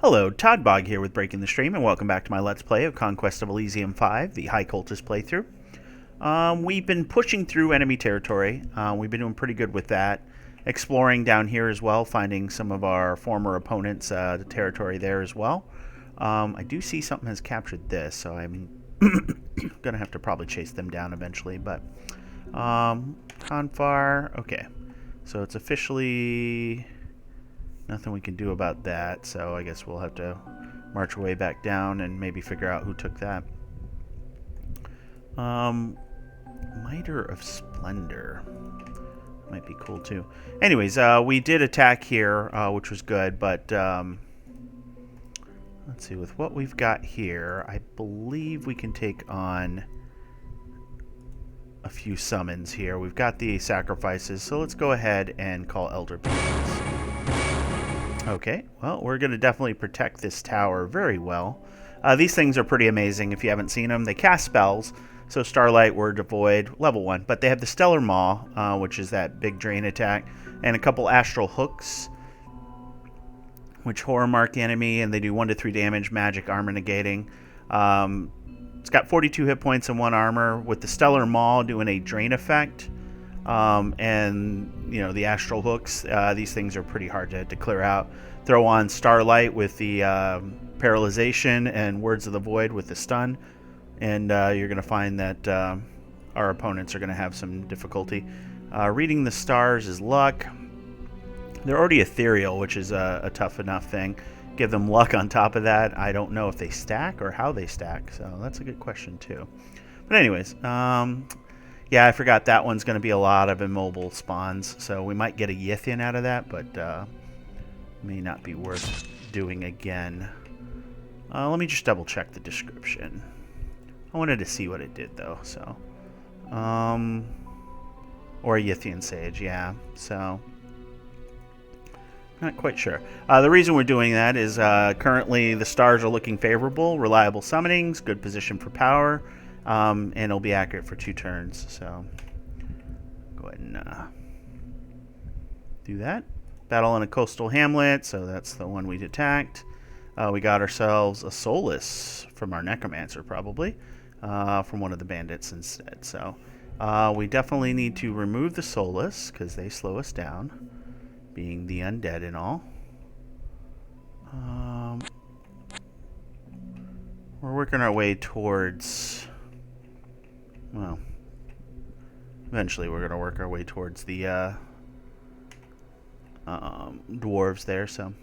Hello, Todd Bog here with Breaking the Stream, and welcome back to my Let's Play of Conquest of Elysium 5, the High Cultist playthrough. We've been pushing through enemy territory. We've been doing pretty good with that. Exploring down here as well, finding some of our former opponents' territory there as well. I do see something has captured this, so I'm going to have to probably chase them down eventually. But Confar, okay. So it's officially... nothing we can do about that, so I guess we'll have to march our way back down and maybe figure out who took that. Mitre of Splendor might be cool too. Anyways, we did attack here, which was good, but let's see, with what we've got here, I believe we can take on a few summons here. We've got the sacrifices, so let's go ahead and call Elder Beings. Okay, well, we're going to definitely protect this tower very well. These things are pretty amazing if you haven't seen them. They cast spells, so Starlight, Word of Void, level 1. But they have the Stellar Maw, which is that big drain attack, and a couple Astral Hooks, which horror mark the enemy, and they do 1 to 3 damage, magic, armor negating. It's got 42 hit points and 1 armor, with the Stellar Maw doing a drain effect. And you know, the Astral Hooks, these things are pretty hard to clear out. Throw on Starlight with the paralyzation and Words of the Void with the stun, and you're going to find that our opponents are going to have some difficulty. Reading the stars is luck. They're already ethereal, which is a tough enough thing. Give them luck on top of that. I don't know if they stack or how they stack, so that's a good question too. But anyways, yeah, I forgot that one's going to be a lot of immobile spawns, so we might get a Yithian out of that, but may not be worth doing again. Let me just double check the description. I wanted to see what it did, though, so. Or a Yithian Sage, yeah, so. Not quite sure. The reason we're doing that is currently the stars are looking favorable, reliable summonings, good position for power. And it'll be accurate for 2 turns, so go ahead and do that. Battle in a coastal hamlet, so that's the one we attacked. We got ourselves a Soulless from our Necromancer, probably, from one of the bandits instead. So we definitely need to remove the Soulless, because they slow us down, being the undead and all. We're working our way towards... well, eventually we're going to work our way towards the dwarves there, so.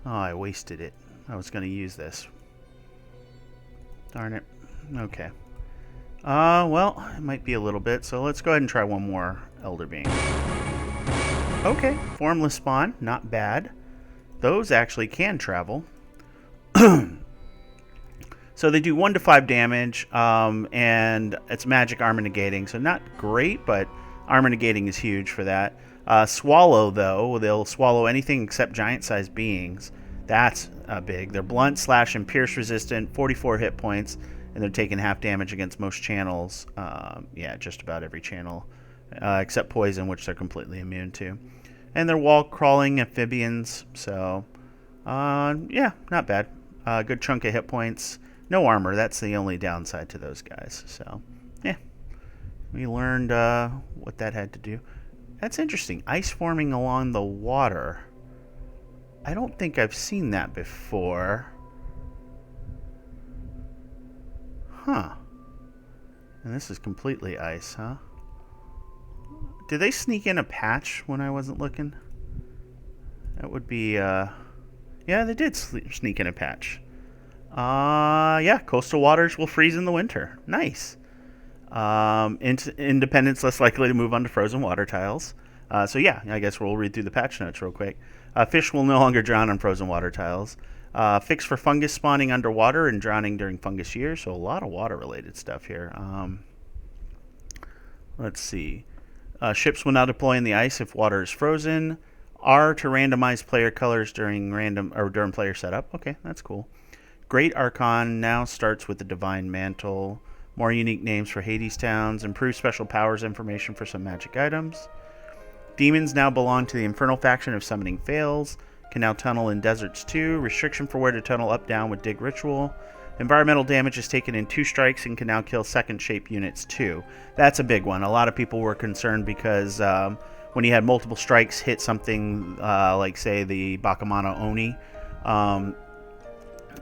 Oh, I wasted it. I was going to use this. Darn it. Okay. Well, it might be a little bit, so let's go ahead and try one more Elder Being. Okay, Formless Spawn, not bad. Those actually can travel. So they do 1 to 5 damage, and it's magic armor negating, so not great, but armor negating is huge for that. Swallow, though, they'll swallow anything except giant-sized beings. That's big. They're blunt, slash, and pierce resistant, 44 hit points, and they're taking half damage against most channels. Yeah, just about every channel, except poison, which they're completely immune to. And they're wall-crawling amphibians, so yeah, not bad. Good chunk of hit points. No armor, that's the only downside to those guys. So, yeah. We learned what that had to do. That's interesting. Ice forming along the water. I don't think I've seen that before. Huh. And this is completely ice, huh? Did they sneak in a patch when I wasn't looking? That would be, yeah, they did sneak in a patch. Yeah, coastal waters will freeze in the winter. Nice. Independents less likely to move onto frozen water tiles. So yeah, I guess we'll read through the patch notes real quick. Fish will no longer drown on frozen water tiles. Fix for fungus spawning underwater and drowning during fungus years. So a lot of water-related stuff here. Let's see. Ships will now deploy in the ice if water is frozen. R to randomize player colors during during player setup. Okay, that's cool. Great Archon now starts with the Divine Mantle. More unique names for Hades towns. Improved special powers information for some magic items. Demons now belong to the Infernal faction if summoning fails. Can now tunnel in deserts too. Restriction for where to tunnel up down with dig ritual. Environmental damage is taken in 2 strikes and can now kill second shape units too. That's a big one. A lot of people were concerned because when he had multiple strikes hit something like, say, the Bakamano Oni,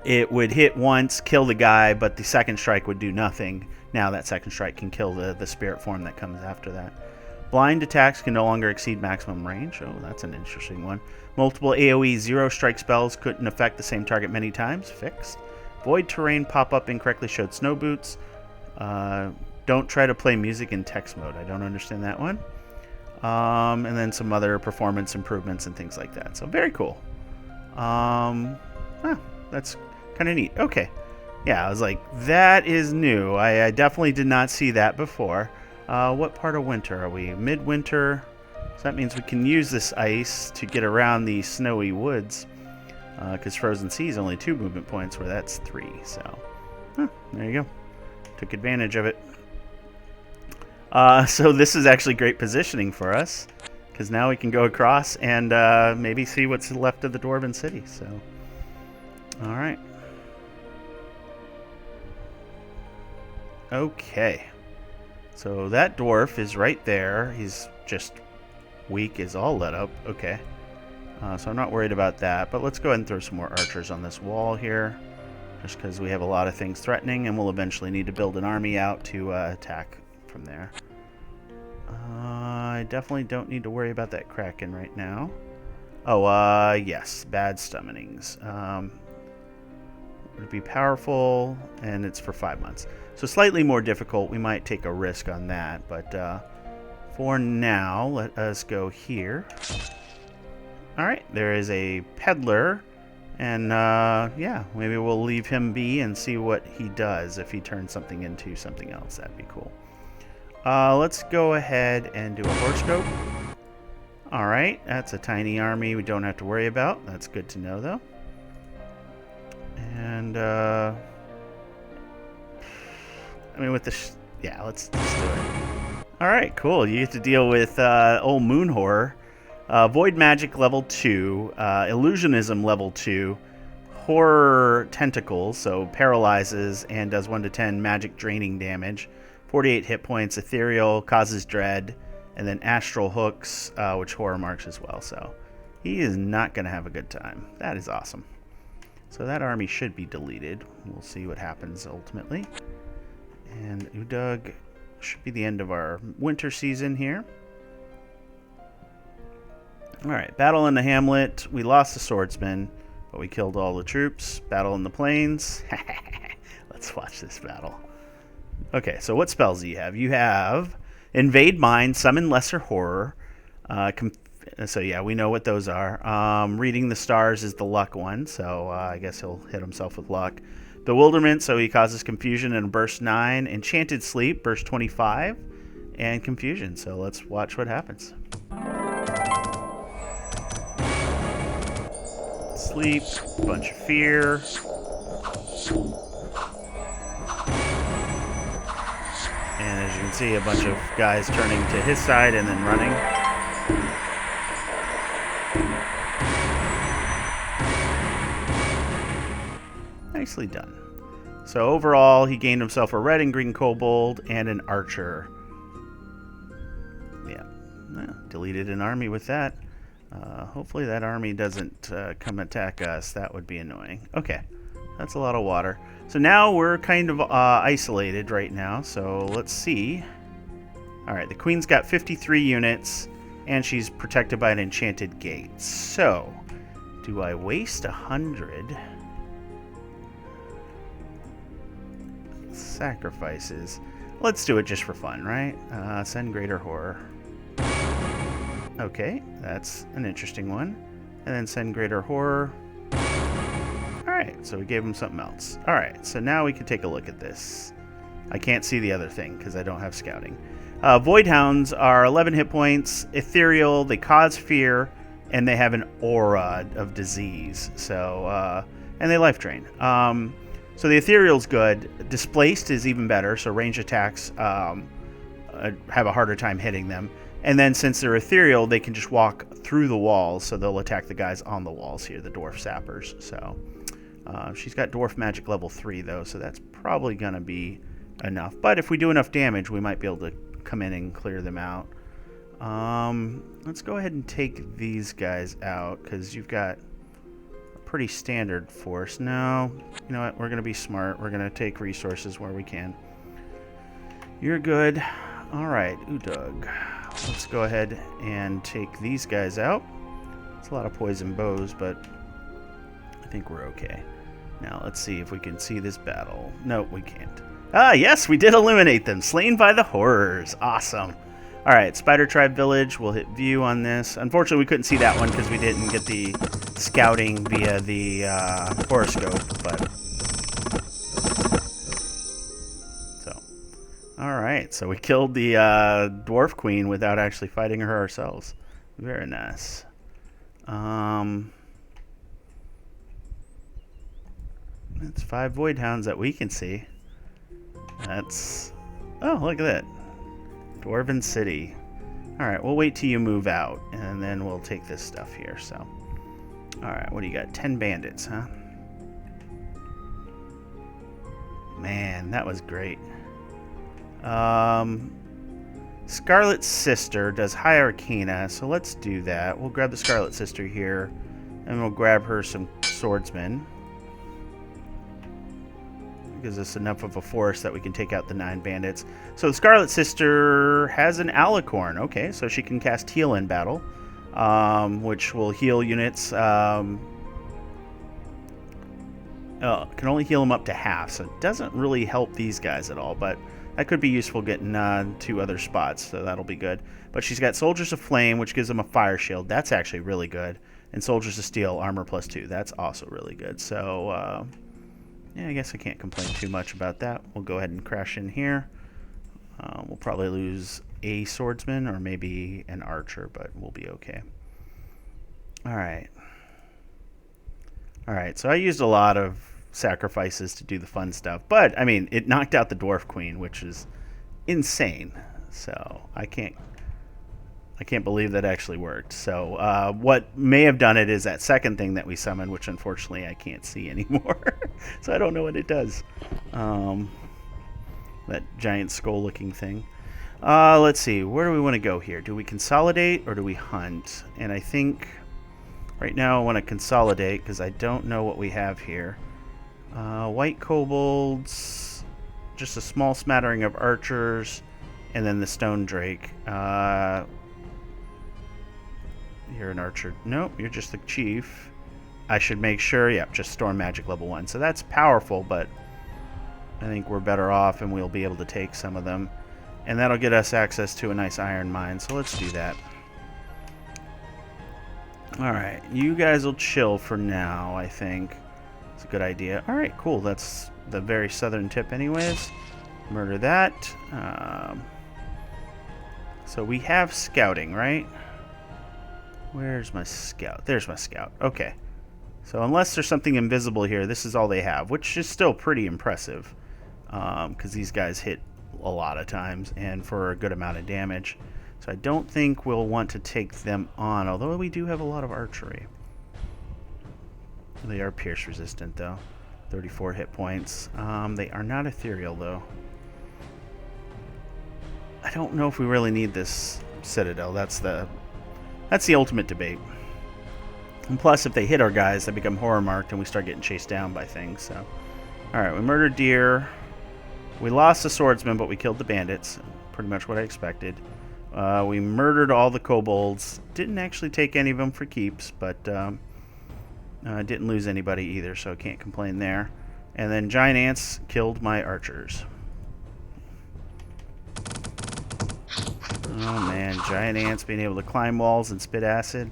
it would hit once, kill the guy, but the second strike would do nothing. Now that second strike can kill the spirit form that comes after that. Blind attacks can no longer exceed maximum range. Oh, that's an interesting one. Multiple AoE 0-strike spells couldn't affect the same target many times. Fixed. Void terrain pop-up incorrectly showed snow boots. Don't try to play music in text mode. I don't understand that one. And then some other performance improvements and things like that. So very cool. That's kind of neat. Okay. Yeah, I was like, that is new. I definitely did not see that before. What part of winter are we? Midwinter. So that means we can use this ice to get around the snowy woods. Because Frozen Sea is only 2 movement points, where that's 3. So, there you go. Took advantage of it. So this is actually great positioning for us. Because now we can go across and maybe see what's left of the Dwarven City. So, alright. Okay. So that dwarf is right there. He's just weak, is all lit up. Okay. So I'm not worried about that. But let's go ahead and throw some more archers on this wall here. Just because we have a lot of things threatening. And we'll eventually need to build an army out to attack from there. I definitely don't need to worry about that Kraken right now. Oh, yes. Bad summonings. Would be powerful. And it's for 5 months. So slightly more difficult. We might take a risk on that. But for now, let us go here. Alright, there is a peddler. And yeah, maybe we'll leave him be and see what he does if he turns something into something else. That'd be cool. Let's go ahead and do a horoscope. Alright, that's a tiny army we don't have to worry about. That's good to know, though. And I mean, with the yeah, let's do it. All right, cool. You get to deal with old Moon Horror, Void Magic level 2, Illusionism level 2, Horror Tentacles, so paralyzes and does 1 to 10 magic draining damage, 48 hit points, Ethereal, causes dread, and then Astral Hooks, which Horror marks as well. So he is not going to have a good time. That is awesome. So that army should be deleted. We'll see what happens ultimately. And Udug should be the end of our winter season here. Alright, battle in the Hamlet. We lost the swordsman, but we killed all the troops. Battle in the plains. Let's watch this battle. Okay, so what spells do you have? You have Invade Mind, Summon Lesser Horror. So yeah, we know what those are. Reading the Stars is the luck one, so I guess he'll hit himself with luck. Bewilderment, so he causes confusion in burst 9. Enchanted Sleep, burst 25. And confusion, so let's watch what happens. Sleep, bunch of fear. And as you can see, a bunch of guys turning to his side and then running. Nicely done. So overall, he gained himself a red and green kobold and an archer. Yeah, deleted an army with that. Hopefully that army doesn't come attack us. That would be annoying. Okay, that's a lot of water. So now we're kind of isolated right now. So let's see. All right, the queen's got 53 units, and she's protected by an enchanted gate. So, do I waste 100? Sacrifices. Let's do it just for fun, right? Send Greater Horror. Okay, that's an interesting one. And then send Greater Horror. Alright, so we gave him something else. Alright, so now we can take a look at this. I can't see the other thing because I don't have scouting. Voidhounds are 11 hit points, ethereal, they cause fear, and they have an aura of disease. So, and they life drain. So the ethereal's good. Displaced is even better, so range attacks have a harder time hitting them. And then since they're ethereal, they can just walk through the walls, so they'll attack the guys on the walls here, the dwarf sappers. So she's got dwarf magic level 3, though, so that's probably going to be enough. But if we do enough damage, we might be able to come in and clear them out. Let's go ahead and take these guys out, because you've got a pretty standard force. No, you know what? We're going to be smart. We're going to take resources where we can. You're good. All right, Udug. Let's go ahead and take these guys out. It's a lot of poison bows, but I think we're okay. Now, let's see if we can see this battle. No, we can't. Ah, yes, we did eliminate them. Slain by the horrors. Awesome. All right, Spider Tribe Village. We'll hit view on this. Unfortunately, we couldn't see that one because we didn't get the scouting via the horoscope, but... Alright, so we killed the Dwarf Queen without actually fighting her ourselves. Very nice. That's 5 Voidhounds that we can see. That's... Oh, look at that. Dwarven City. Alright, we'll wait till you move out, and then we'll take this stuff here, so... Alright, what do you got? 10 bandits, huh? Man, that was great. Scarlet Sister does High Arcana, so let's do that. We'll grab the Scarlet Sister here, and we'll grab her some swordsmen. Gives us enough of a force that we can take out the 9 bandits. So the Scarlet Sister has an Alicorn. Okay, so she can cast Heal in battle, which will heal units. Can only heal them up to half, so it doesn't really help these guys at all, but that could be useful getting to other spots, so that'll be good. But she's got Soldiers of Flame, which gives them a fire shield. That's actually really good. And Soldiers of Steel, armor +2. That's also really good. So, yeah, I guess I can't complain too much about that. We'll go ahead and crash in here. We'll probably lose a swordsman or maybe an archer, but we'll be okay. Alright. Alright, so I used a lot of sacrifices to do the fun stuff, but I mean, it knocked out the Dwarf Queen, which is insane. So I can't believe that actually worked. So what may have done it is that second thing that we summoned, which unfortunately I can't see anymore. So I don't know what it does. That giant skull looking thing. Let's see, where do we want to go here? Do we consolidate or do we hunt? And I think right now I want to consolidate because I don't know what we have here. White kobolds, just a small smattering of archers, and then the stone drake. You're an archer. Nope, you're just the chief. I should make sure, yeah, just storm magic level 1. So that's powerful, but I think we're better off and we'll be able to take some of them. And that'll get us access to a nice iron mine, so let's do that. Alright, you guys will chill for now, I think. It's a good idea. Alright, cool. That's the very southern tip anyways. Murder that. So we have scouting, right? Where's my scout? There's my scout. Okay. So unless there's something invisible here, this is all they have, which is still pretty impressive. Because these guys hit a lot of times and for a good amount of damage. So I don't think we'll want to take them on, although we do have a lot of archery. They are pierce resistant though. 34 hit points. They are not ethereal though. I don't know if we really need this citadel. That's the ultimate debate. And plus, if they hit our guys, they become horror marked and we start getting chased down by things. So, all right, we murdered deer. We lost the swordsman, but we killed the bandits. Pretty much what I expected. We murdered all the kobolds. Didn't actually take any of them for keeps, but didn't lose anybody either, so I can't complain there. And then giant ants killed my archers. Oh man, giant ants being able to climb walls and spit acid.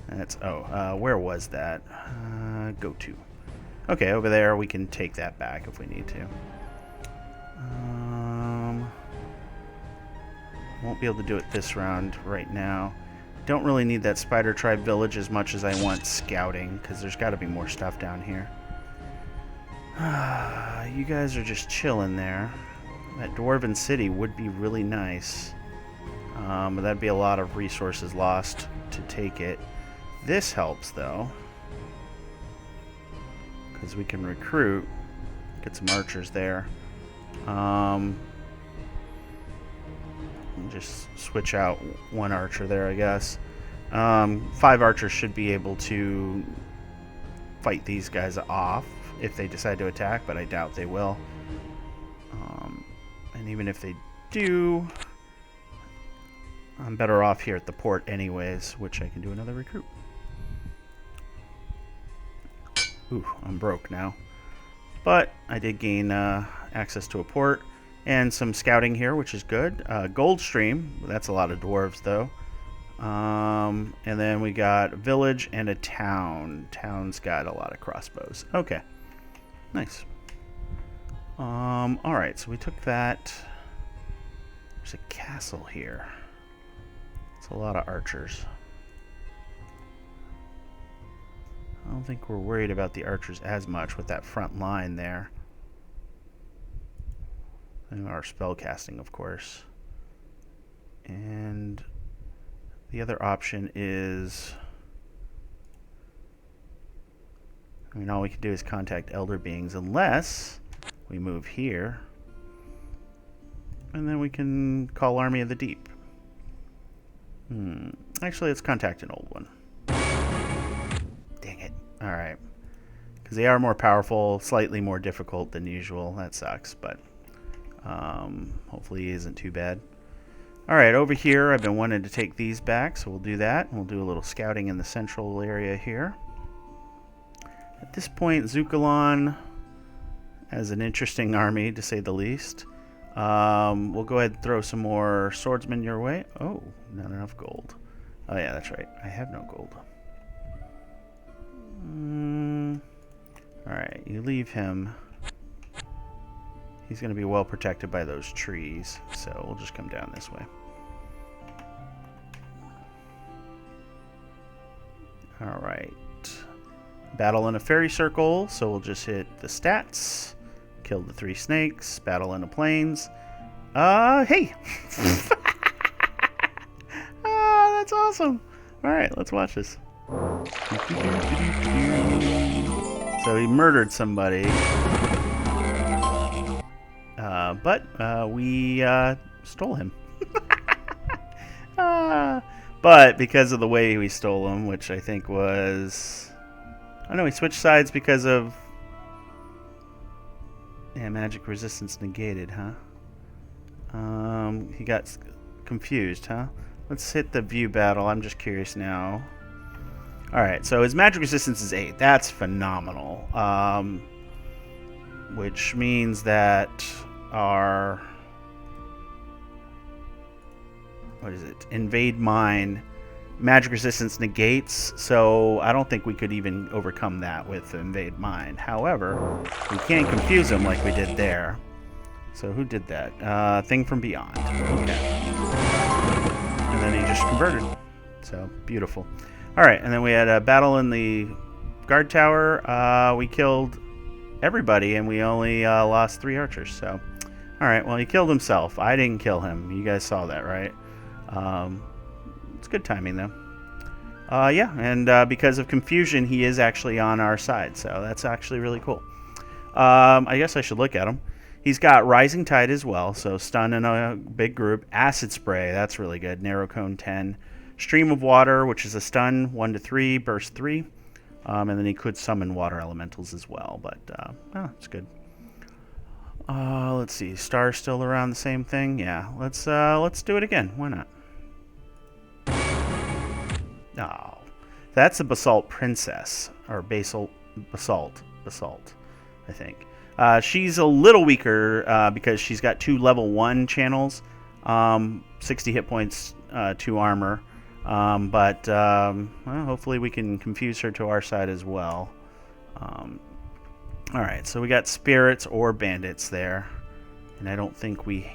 That's, where was that? Go to. Okay, over there, we can take that back if we need to. Won't be able to do it this round right now. Don't really need that Spider Tribe village as much as I want scouting, because there's got to be more stuff down here. You guys are just chilling there. That Dwarven City would be really nice. But that'd be a lot of resources lost to take it. This helps, though, because we can recruit, get some archers there. Just switch out one archer there, I guess. 5 archers should be able to fight these guys off if they decide to attack, but I doubt they will. And even if they do, I'm better off here at the port anyways, which I can do another recruit. Ooh, I'm broke now. But I did gain access to a port and some scouting here, which is good. Gold stream, that's a lot of dwarves though. And then we got a village and a town. Town's got a lot of crossbows. Okay, nice. Alright, so we took that. There's a castle here. It's a lot of archers. I don't think we're worried about the archers as much with that front line there. And our spell casting, of course. And the other option is, I mean, all we can do is contact elder beings unless we move here. And then we can call Army of the Deep. Actually, let's contact an old one. Dang it. Alright. Because they are more powerful, slightly more difficult than usual. That sucks, but hopefully it isn't too bad. Alright, over here, I've been wanting to take these back, so we'll do that. We'll do a little scouting in the central area here. At this point, Zukalon has an interesting army, to say the least. We'll go ahead and throw some more swordsmen your way. Oh, not enough gold. Oh yeah, that's right. I have no gold. Alright, you leave him. He's going to be well protected by those trees, so we'll just come down this way. Alright. Battle in a fairy circle, so we'll just hit the stats. Kill the 3 snakes. Battle in the plains. Hey! That's awesome! Alright, let's watch this. So he murdered somebody. But we stole him. But because of the way we stole him, which I think was... I know he switched sides because of... Yeah, magic resistance negated, huh? He got confused, huh? Let's hit the view battle. I'm just curious now. Alright, so his magic resistance is 8. That's phenomenal. Which means that our... What is it? Invade mine. Magic resistance negates, so I don't think we could even overcome that with invade mine. However, we can confuse him like we did there. So who did that? Thing from Beyond. Okay. And then he just converted. So, beautiful. Alright, and then we had a battle in the guard tower. We killed everybody, and we only lost 3 archers. So, alright, well, he killed himself. I didn't kill him. You guys saw that, right? It's good timing, though. Yeah, and because of confusion, he is actually on our side, so that's actually really cool. I guess I should look at him. He's got Rising Tide as well, so stun in a big group. Acid Spray, that's really good. Narrow Cone 10. Stream of Water, which is a stun 1 to 3, burst 3. And then he could summon water elementals as well, but it's good. Let's see, Star's still around the same thing. Yeah, let's do it again. Why not? Oh, that's the Basalt Princess, or Basalt, I think. She's a little weaker because she's got 2 level 1 channels, 60 hit points, 2 armor. But well, hopefully we can confuse her to our side as well. Alright, so we got spirits or bandits there. And I don't think we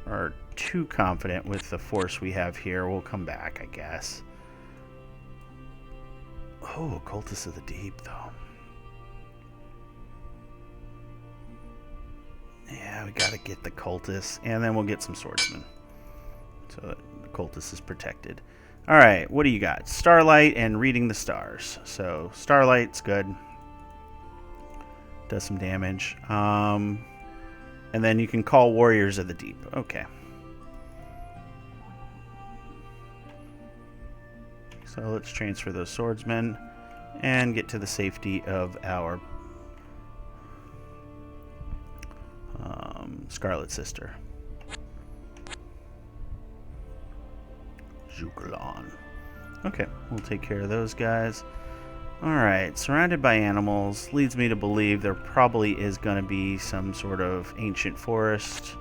are too confident with the force we have here. We'll come back, I guess. Oh, Cultist of the Deep, though. Yeah, we gotta get the Cultists, and then we'll get some swordsmen. so that the cultist is protected. All right, what do you got? Starlight and reading the stars. So Starlight's good. Does some damage. And then you can call Warriors of the Deep. Okay. So let's transfer those swordsmen and get to the safety of our Scarlet Sister. Jukalon. Okay, we'll take care of those guys. Alright, surrounded by animals leads me to believe there probably is going to be some sort of ancient forest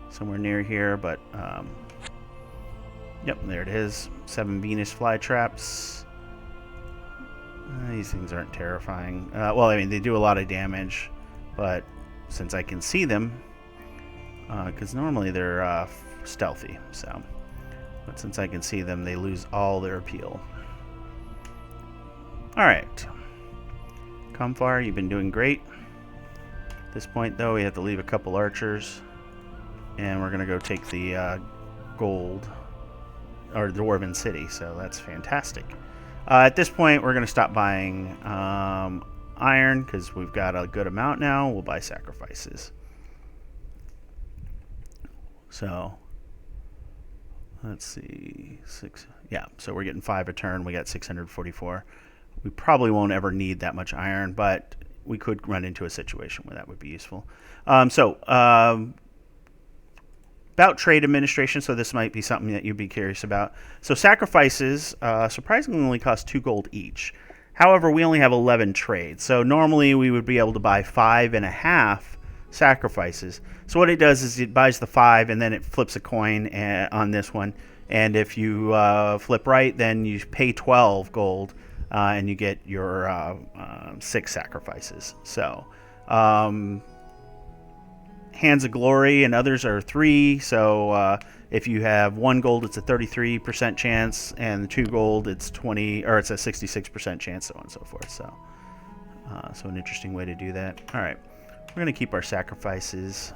somewhere near here, but yep, there it is. 7 Venus flytraps. These things aren't terrifying. Well, I mean, they do a lot of damage, but since I can see them, because normally they're stealthy, so. But since I can see them, they lose all their appeal. Alright. Comfar, you've been doing great. At this point, though, we have to leave a couple archers. And we're going to go take the gold, or the Dwarven City, so that's fantastic. At this point, we're going to stop buying iron, because we've got a good amount now. We'll buy sacrifices. So, let's see, 6. Yeah, so we're getting 5 a turn. We got 644. We probably won't ever need that much iron, but we could run into a situation where that would be useful. About trade administration, so this might be something that you'd be curious about. So sacrifices surprisingly only cost 2 gold each. However, we only have 11 trades. So normally we would be able to buy 5.5 sacrifices. So what it does is it buys the 5 and then it flips a coin on this one. And if you flip right, then you pay 12 gold and you get your 6 sacrifices. So Hands of Glory and others are 3. So if you have 1 gold, it's a 33% chance, and 2 gold, it's 20, or it's a 66% chance, so on and so forth. So, so an interesting way to do that. All right, we're gonna keep our sacrifices.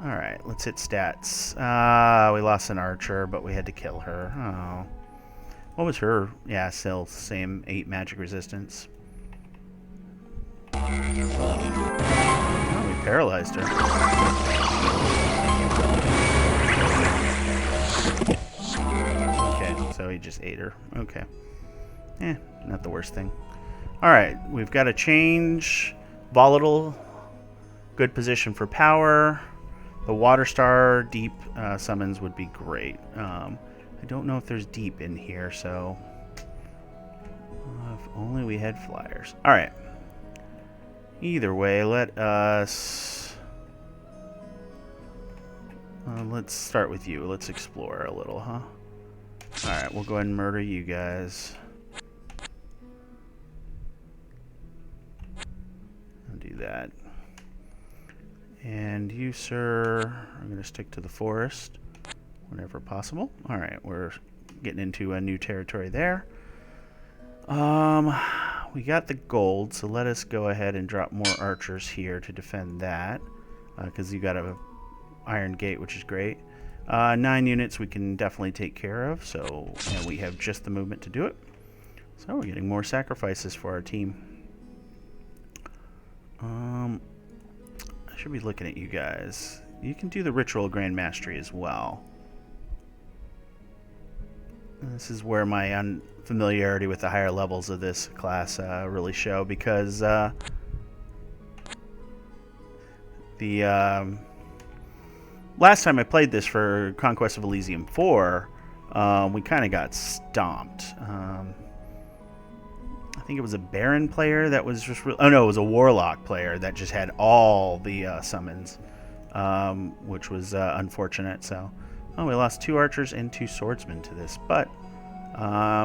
All right, let's hit stats. We lost an archer, but we had to kill her. Oh, what was her? Yeah, still same 8 magic resistance. Oh, we paralyzed her. Okay, so he just ate her. Okay. Not the worst thing. Alright, we've got to change. Volatile. Good position for power. The Water Star deep summons would be great. I don't know if there's deep in here, so... if only we had flyers. Alright. Either way, let us... let's start with you. Let's explore a little, huh? Alright, we'll go ahead and murder you guys. I'll do that. And you, sir, I'm going to stick to the forest whenever possible. Alright, we're getting into a new territory there. We got the gold, so let us go ahead and drop more archers here to defend that. Because you got a iron gate, which is great. 9 units we can definitely take care of, so and we have just the movement to do it. So we're getting more sacrifices for our team. I should be looking at you guys. You can do the Ritual Grand Mastery as well. This is where my unfamiliarity with the higher levels of this class really show, because the last time I played this for Conquest of Elysium 4, we kind of got stomped. I think it was a Baron player that was just... oh no, it was a Warlock player that just had all the summons, which was unfortunate. So, we lost 2 archers and 2 swordsmen to this, but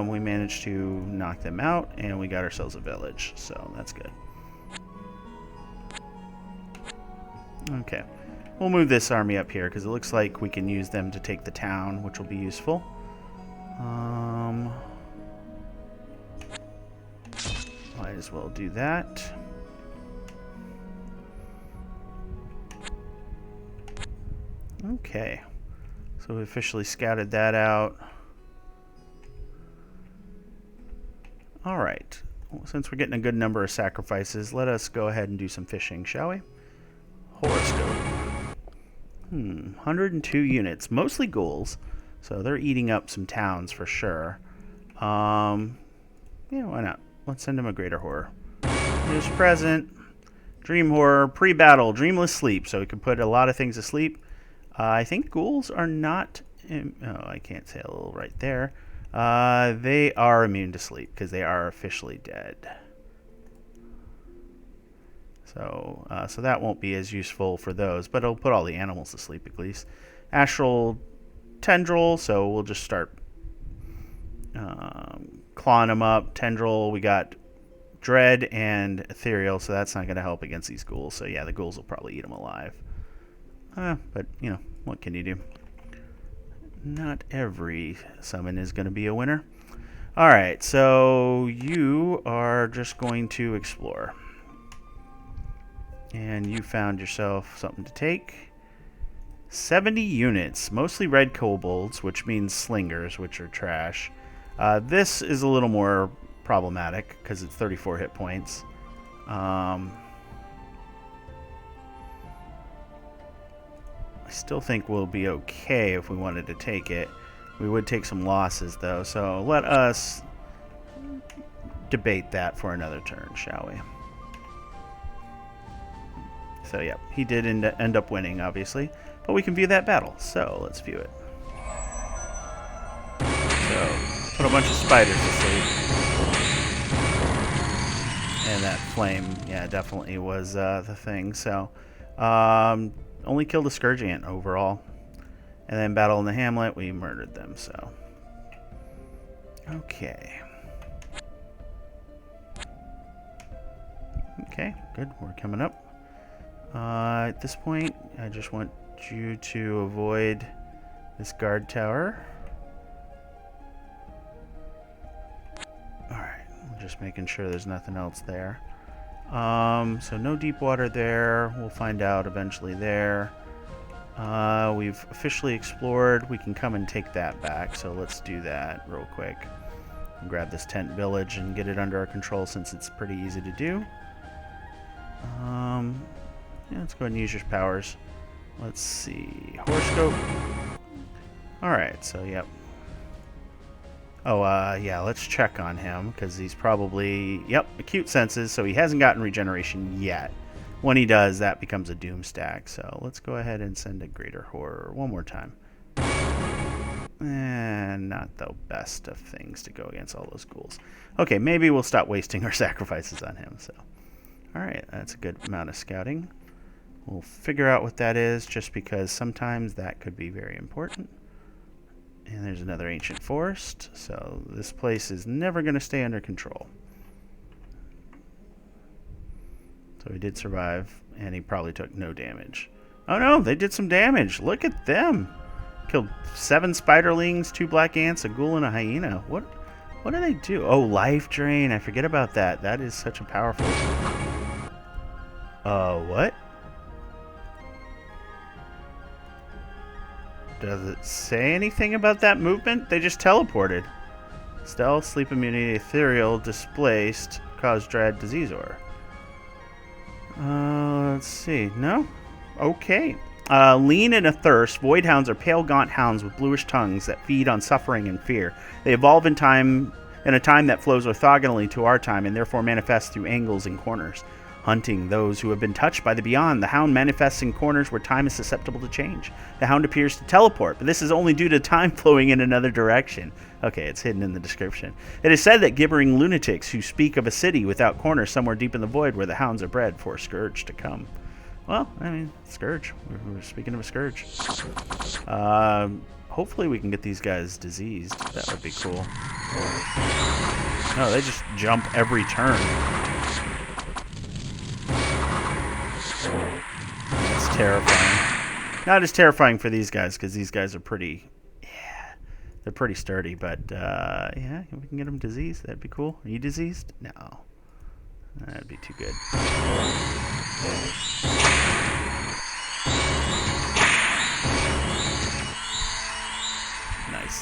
we managed to knock them out, and we got ourselves a village, so that's good. Okay. We'll move this army up here because it looks like we can use them to take the town, which will be useful. Might as well do that. Okay. So we officially scouted that out. Alright. Well, since we're getting a good number of sacrifices, let us go ahead and do some fishing, shall we? Horoscope. 102 units. Mostly ghouls. So they're eating up some towns for sure. Yeah, why not? Let's send him a greater horror. Here's present. Dream horror. Pre-battle. Dreamless sleep. So we can put a lot of things to sleep. I think ghouls are not... oh, I can't say a little right there. They are immune to sleep because they are officially dead. So that won't be as useful for those, but it'll put all the animals to sleep at least. Astral tendril, so we'll just start clawing them up. Tendril, we got dread and ethereal, so that's not going to help against these ghouls. So yeah, the ghouls will probably eat them alive. But, you know, what can you do? Not every summon is going to be a winner. Alright, so you are just going to explore. And you found yourself something to take. 70 units, mostly red kobolds, which means slingers, which are trash. This is a little more problematic because it's 34 hit points. I still think we'll be okay if we wanted to take it. We would take some losses, though, so let us debate that for another turn, shall we? So, yeah, he did end up winning, obviously. But we can view that battle, so let's view it. So, put a bunch of spiders to sleep. And that flame, yeah, definitely was the thing. So, only killed a Scourge Ant overall. And then battle in the Hamlet, we murdered them, so. Okay. Okay, good, we're coming up. At this point, I just want you to avoid this guard tower. Alright, just making sure there's nothing else there. So no deep water there. We'll find out eventually there. We've officially explored. We can come and take that back, so let's do that real quick. Grab this tent village and get it under our control since it's pretty easy to do. Yeah, let's go ahead and use your powers. Let's see. Horoscope. Alright, so yep. Oh, yeah, let's check on him, because he's probably... Yep, acute senses, so he hasn't gotten regeneration yet. When he does, that becomes a doom stack, so let's go ahead and send a greater horror one more time. And not the best of things to go against all those ghouls. Okay, maybe we'll stop wasting our sacrifices on him, so... Alright, that's a good amount of scouting. We'll figure out what that is, just because sometimes that could be very important. And there's another ancient forest, so this place is never going to stay under control. So he did survive, and he probably took no damage. Oh no, they did some damage. Look at them. Killed 7 spiderlings, 2 black ants, a ghoul, and a hyena. What do they do? Oh, life drain. I forget about that. That is such a powerful... what? Does it say anything about that movement? They just teleported. Stealth, sleep immunity, ethereal, displaced, cause dread, disease aura. Let's see. No? Okay. Lean and athirst, Voidhounds are pale, gaunt hounds with bluish tongues that feed on suffering and fear. They evolve in a time that flows orthogonally to our time and therefore manifest through angles and corners. Hunting those who have been touched by the beyond, the hound manifests in corners where time is susceptible to change. The hound appears to teleport, but this is only due to time flowing in another direction. Okay, it's hidden in the description. It is said that gibbering lunatics who speak of a city without corners somewhere deep in the void where the hounds are bred for a scourge to come. Well, I mean, scourge. We're speaking of a scourge. Hopefully we can get these guys diseased. That would be cool. No, they just jump every turn. That's terrifying. Not as terrifying for these guys, because these guys are pretty... Yeah, they're pretty sturdy, but yeah, if we can get them diseased, that'd be cool. Are you diseased? No. That'd be too good.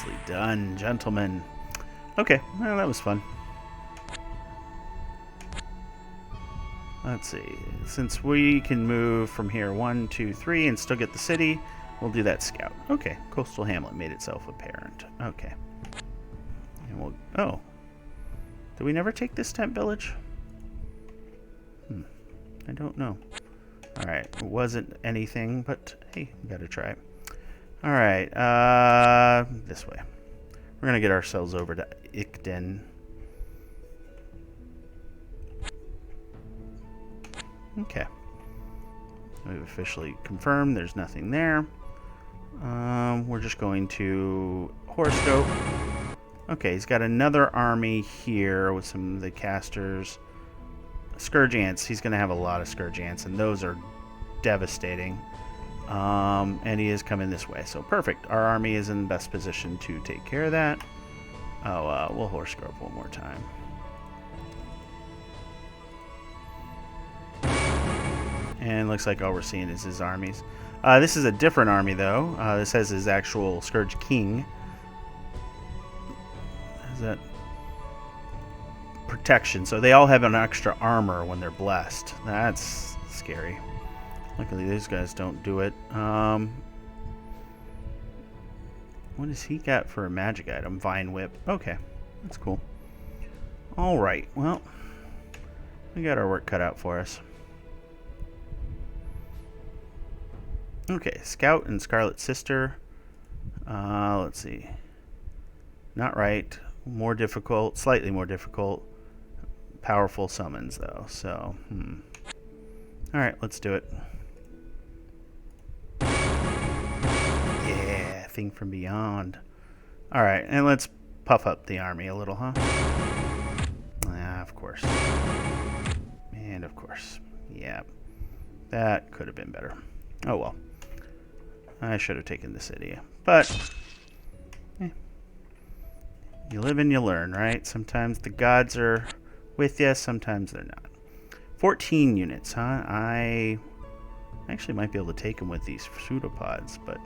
Nicely done, gentlemen. Okay, well, that was fun. Let's see. Since we can move from here 1, 2, 3 and still get the city, we'll do that scout. Okay, coastal Hamlet made itself apparent. Okay. And we'll... Oh. Did we never take this tent village? I don't know. Alright, it wasn't anything, but hey, we gotta try. Alright, this way. We're gonna get ourselves over to Ikden. Okay. We've officially confirmed there's nothing there. We're just going to horoscope. Okay, he's got another army here with some of the casters. Scourge Ants. He's going to have a lot of Scourge Ants, and those are devastating. And he is coming this way. So perfect. Our army is in the best position to take care of that. Oh, we'll horoscope one more time. And looks like all we're seeing is his armies. This is a different army, though. This has his actual Scourge King. Is that protection? So they all have an extra armor when they're blessed. That's scary. Luckily, these guys don't do it. What does he got for a magic item? Vine Whip. Okay, that's cool. All right. Well, we got our work cut out for us. Okay, Scout and Scarlet Sister. Let's see. Not right. More difficult. Slightly more difficult. Powerful summons, though. So, Alright, let's do it. Yeah, Thing from Beyond. Alright, and let's puff up the army a little, huh? Of course. And of course. Yeah. That could have been better. Oh well. I should have taken the city. But, you live and you learn, right? Sometimes the gods are with you, sometimes they're not. 14 units, huh? I actually might be able to take them with these pseudopods, but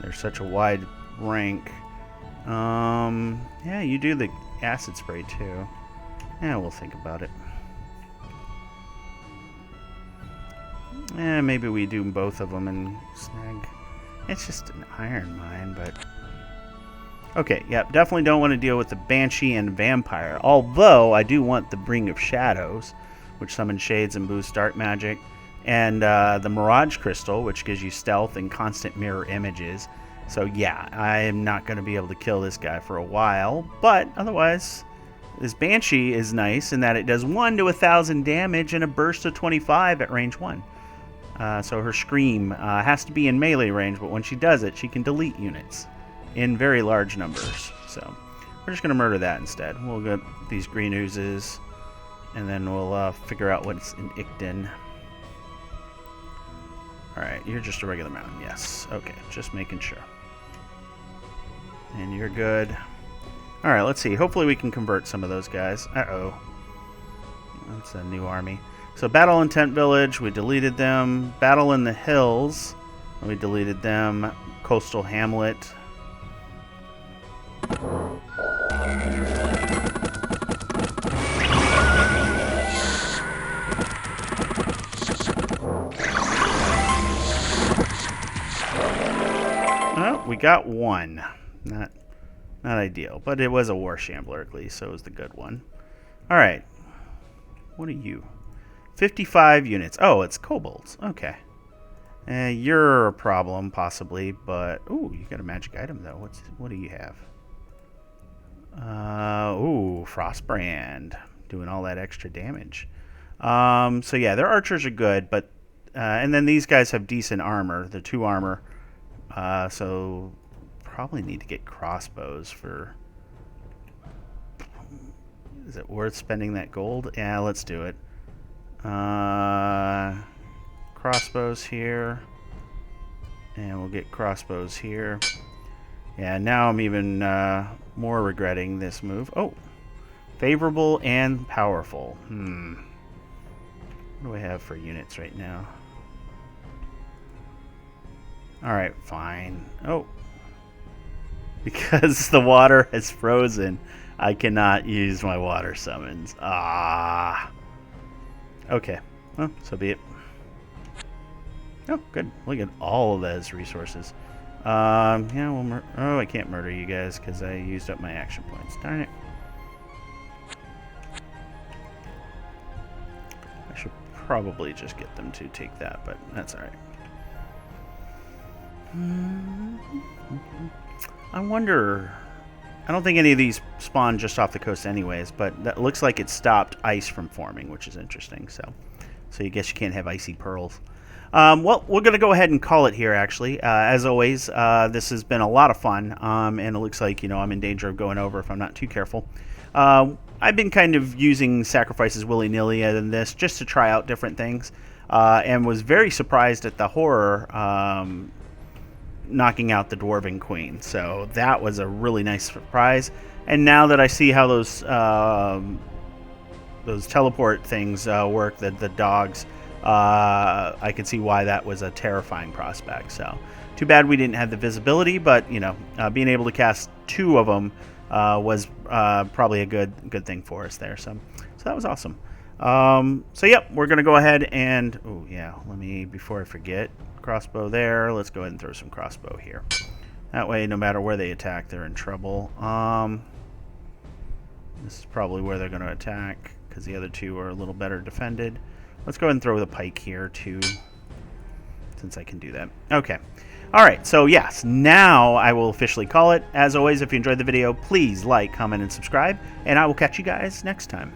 they're such a wide rank. Yeah, you do the acid spray too. Yeah, we'll think about it. Maybe we do both of them and snag. It's just an iron mine, but... Okay, yep, definitely don't want to deal with the Banshee and Vampire. Although, I do want the Bring of Shadows, which summons shades and boosts dark magic. And the Mirage Crystal, which gives you stealth and constant mirror images. So yeah, I am not going to be able to kill this guy for a while. But otherwise, this Banshee is nice in that it does 1 to 1,000 damage and a burst of 25 at range 1. So her Scream has to be in melee range, but when she does it, she can delete units in very large numbers. So we're just going to murder that instead. We'll get these green oozes, and then we'll figure out what's in Ikden. Alright, you're just a regular mountain. Yes. Okay, just making sure. And you're good. Alright, let's see. Hopefully we can convert some of those guys. Uh-oh. That's a new army. So Battle in Tent Village, we deleted them. Battle in the Hills, we deleted them. Coastal Hamlet. Well, we got one. Not ideal, but it was a War Shambler at least, so it was the good one. Alright. What are you? 55 units. Oh, it's kobolds. Okay. You're a problem, possibly, but... Ooh, you got a magic item, though. What do you have? Ooh, Frostbrand. Doing all that extra damage. So, yeah, their archers are good, but... and then these guys have decent armor. They're 2 armor. So, probably need to get crossbows for... Is it worth spending that gold? Yeah, let's do it. Crossbows here, and we'll get crossbows here. Yeah, now I'm even more regretting this move. Oh, favorable and powerful. What do I have for units right now? Alright, fine. Oh. Because the water has frozen, I cannot use my water summons. Ah. Okay. Well, so be it. Oh, good. Look at all of those resources. Yeah, we'll oh, I can't murder you guys because I used up my action points. Darn it. I should probably just get them to take that, but that's alright. I wonder... I don't think any of these spawn just off the coast anyways, but that looks like it stopped ice from forming, which is interesting. So you guess you can't have icy pearls. Well, we're going to go ahead and call it here, actually. As always, this has been a lot of fun, and it looks like, I'm in danger of going over if I'm not too careful. I've been kind of using sacrifices willy-nilly in this just to try out different things, and was very surprised at the horror knocking out the Dwarven Queen. So that was a really nice surprise. And now that I see how those teleport things work, the dogs... I can see why that was a terrifying prospect. So, too bad we didn't have the visibility, but being able to cast 2 of them was probably a good thing for us there. So that was awesome. So yep, we're gonna go ahead and let me, before I forget, crossbow there. Let's go ahead and throw some crossbow here. That way, no matter where they attack, they're in trouble. This is probably where they're going to attack because the other 2 are a little better defended. Let's go ahead and throw the pike here, too, since I can do that. Okay. All right, so yes, now I will officially call it. As always, if you enjoyed the video, please like, comment, and subscribe, and I will catch you guys next time.